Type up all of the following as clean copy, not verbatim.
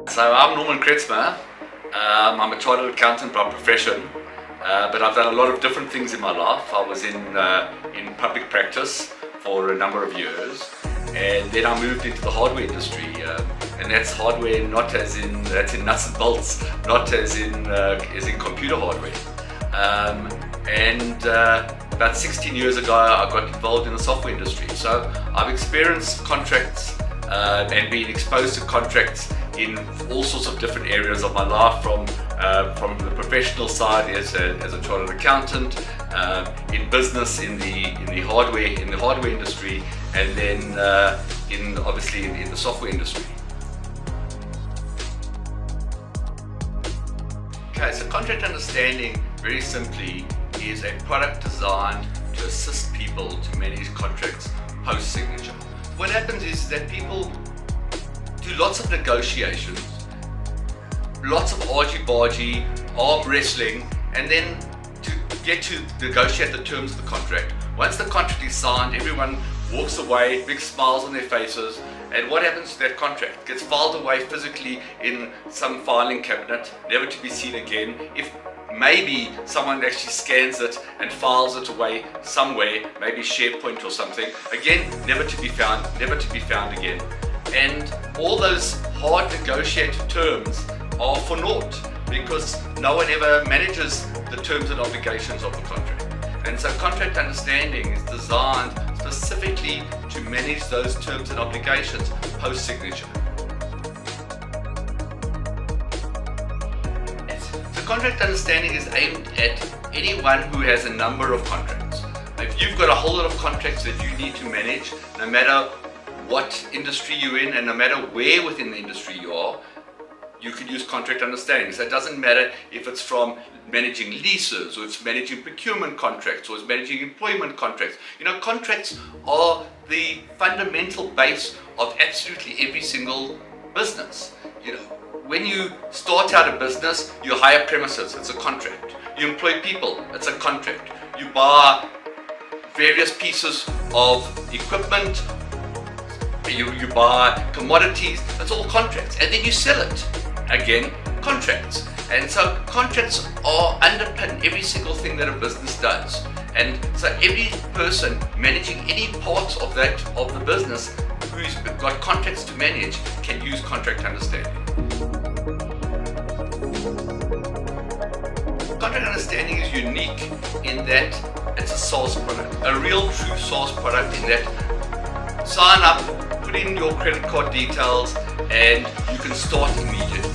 So I'm Norman Kretzmer. I'm a chartered accountant by profession, but I've done a lot of different things in my life. I was in public practice for a number of years, and then I moved into the hardware industry, and that's hardware not as in that's in nuts and bolts, not as in computer hardware. About 16 years ago, I got involved in the software industry. So I've experienced contracts and been exposed to contracts in all sorts of different areas of my life, from the professional side as a chartered accountant, in business in the hardware industry, and then in the software industry. Okay, so contract understanding, very simply, is a product designed to assist people to manage contracts post-signature. What happens is that people do lots of negotiations, lots of argy-bargy, arm wrestling, and then to get to negotiate the terms of the contract. Once the contract is signed, everyone walks away, big smiles on their faces, and what happens to that contract? It gets filed away physically in some filing cabinet, never to be seen again. If maybe someone actually scans it and files it away somewhere, maybe SharePoint or something, again, never to be found again. And all those hard negotiated terms are for naught, because no one ever manages the terms and obligations of the contract. And so contract understanding is designed specifically to manage those terms and obligations post-signature. So contract understanding is aimed at anyone who has a number of contracts. If you've got a whole lot of contracts that you need to manage, no matter what industry you're in and no matter where within the industry you are, you can use contract understanding. So it doesn't matter if it's from managing leases, or it's managing procurement contracts, or it's managing employment contracts. Contracts are the fundamental base of absolutely every single business. When you start out a business, you hire premises, it's a contract. You employ people, it's a contract. You buy various pieces of equipment, you buy commodities, that's all contracts. And then you sell it, again, contracts. And so contracts are underpin every single thing that a business does. And so every person managing any parts of the business who's got contracts to manage can use contract understanding. Contract understanding is unique in that it's a SaaS product, a real true SaaS product, in that sign up, put in your credit card details, and you can start immediately.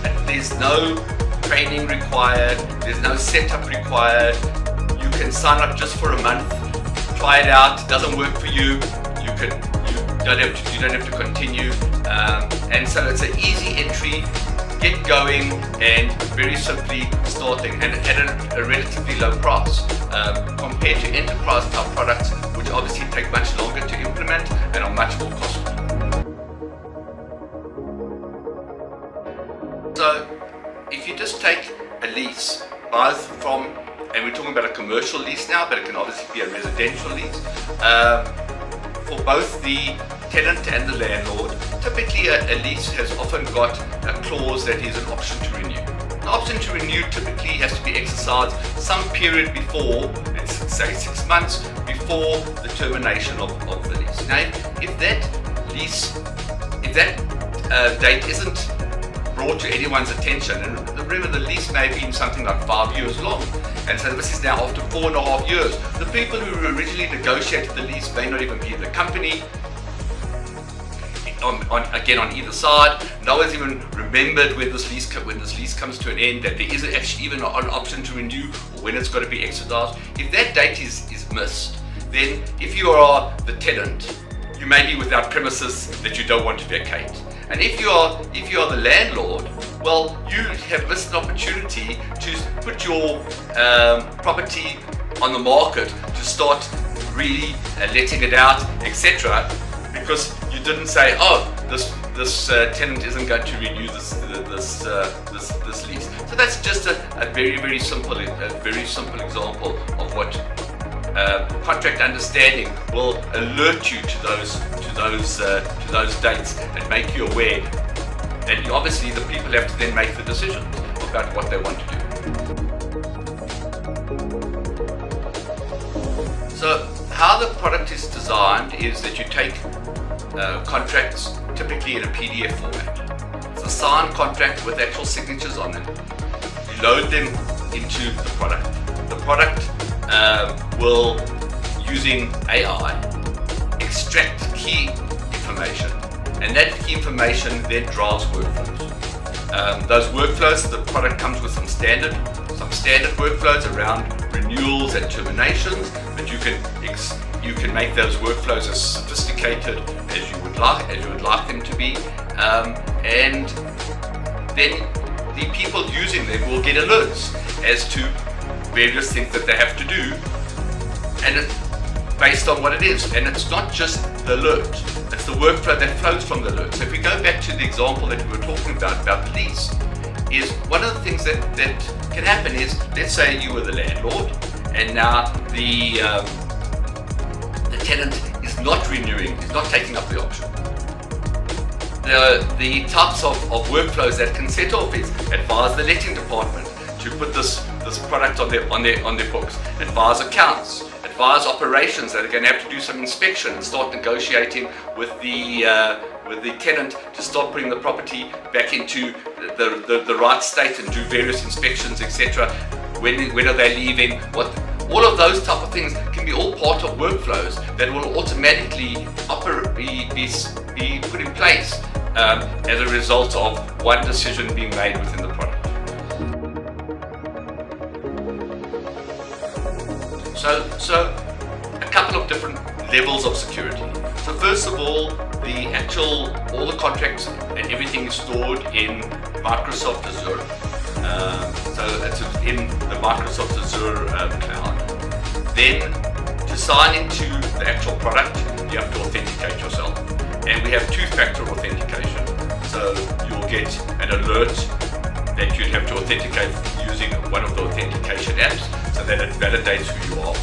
And there's no training required, there's no setup required. You can sign up just for a month, try it out. It doesn't work for you, you don't have to continue. And so it's an easy entry, get going, and very simply starting, and at a relatively low price compared to enterprise type products, which obviously take much longer to implement and are much more costly. So if you just take a lease, both from, and we're talking about a commercial lease now, but it can obviously be a residential lease, for both the tenant and the landlord, typically a lease has often got a clause that is an option to renew. The option to renew typically has to be exercised some period before, let's say 6 months before the termination of the lease. Now, if that date isn't brought to anyone's attention, and remember the lease may be something like 5 years long, and so this is now after 4.5 years. The people who originally negotiated the lease may not even be in the company. On either side, no one's even remembered when this lease comes to an end, that there isn't actually even an option to renew or when it's got to be exercised. If that date is missed, then if you are the tenant, you may be without premises that you don't want to vacate. And if you are the landlord, well, you have missed an opportunity to put your property on the market, to start really letting it out, etc. Because you didn't say, oh, this tenant isn't going to renew this lease. So that's just a very simple example of what contract understanding will alert you to those dates and make you aware then obviously the people have to then make the decisions about what they want to do. So how the product is designed is that you take contracts typically in a PDF format. It's a signed contract with actual signatures on them. You load them into the product. The product will, using AI, extract key information, and that key information then drives workflows. Those workflows, the product comes with some standard workflows around renewals and terminations, but you can make those workflows as sophisticated as you would like them to be, and then the people using them will get alerts as to various things that they have to do, and it's based on what it is. And it's not just the alert, it's the workflow that flows from the alert. So if we go back to the example that we were talking about the lease, is one of the things that can happen is, let's say you were the landlord and now the tenant is not renewing, is not taking up the option. The types of workflows that can set off is advise the letting department to put this product on their books, advise accounts, advise operations that are going to have to do some inspection and start negotiating with the tenant to start putting the property back into the right state and do various inspections, etc. When are they leaving? All of those type of things can be all part of workflows that will automatically be put in place as a result of one decision being made within the product. So a couple of different levels of security. So first of all the contracts and everything is stored in Microsoft Azure. So it's in the Microsoft Azure cloud. Then to sign into the actual product, you have to authenticate yourself. And we have two-factor authentication. So you'll get an alert that you'd have to authenticate using one of the authentication apps so that it validates who you are.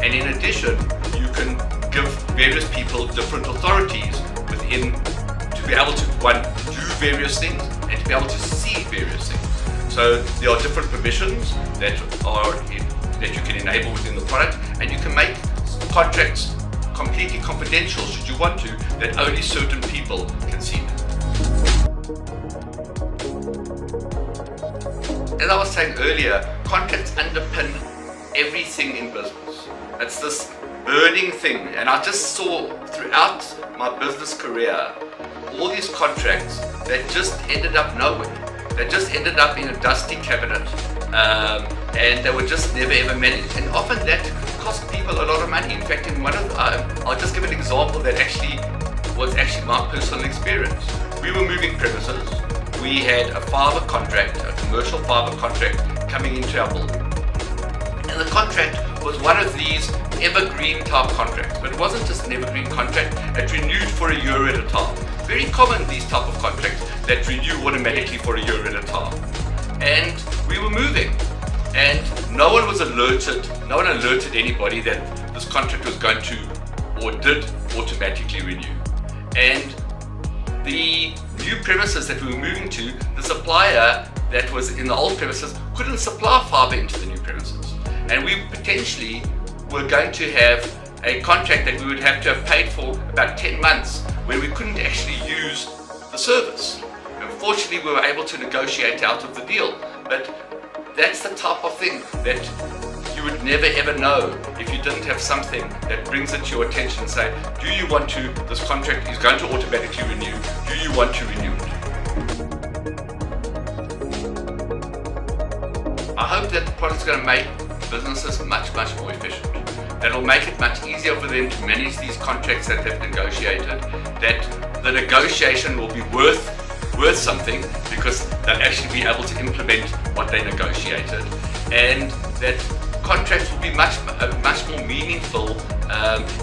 And in addition, you can give various people different authorities within to be able to, one, do various things and to be able to see various things. So there are different permissions that you can enable within the product, and you can make contracts completely confidential should you want to, that only certain people can see them. As I was saying earlier, contracts underpin everything in business. It's this burning thing, and I just saw throughout my business career all these contracts that just ended up nowhere. They just ended up in a dusty cabinet, and they were just never ever managed. And often that cost people a lot of money. In fact, in one of I'll just give an example that was my personal experience. We were moving premises. We had a fibre contract, a commercial fibre contract coming into our building. And the contract was one of these evergreen type contracts, but it wasn't just an evergreen contract, it renewed for a year at a time. Very common, these type of contracts that renew automatically for a year at a time. And we were moving, and no one alerted anybody that this contract was going to or did automatically renew. And the new premises that we were moving to, the supplier that was in the old premises couldn't supply fibre into the new premises. And we potentially were going to have a contract that we would have to have paid for about 10 months where we couldn't actually use the service. Unfortunately, we were able to negotiate out of the deal, but that's the type of thing that you would never ever know if you didn't have something that brings it to your attention and say, do you want to, this contract is going to automatically renew, do you want to renew it? I hope that the product's going to make businesses much more efficient. That'll make it much easier for them to manage these contracts that they've negotiated, that the negotiation will be worth something because they'll actually be able to implement what they negotiated, and that contracts will be much more meaningful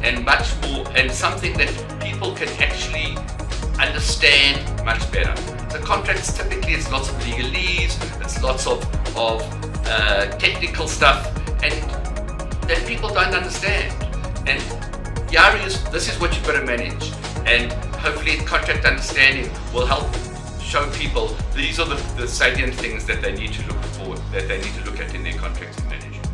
and something that people can actually understand much better. So contracts typically, it's lots of legalese, it's lots of technical stuff, and that people don't understand. And Yari this is what you've got to manage, and hopefully contract understanding will help show people these are the salient things that they need to look for, that they need to look at in their contracts and manage.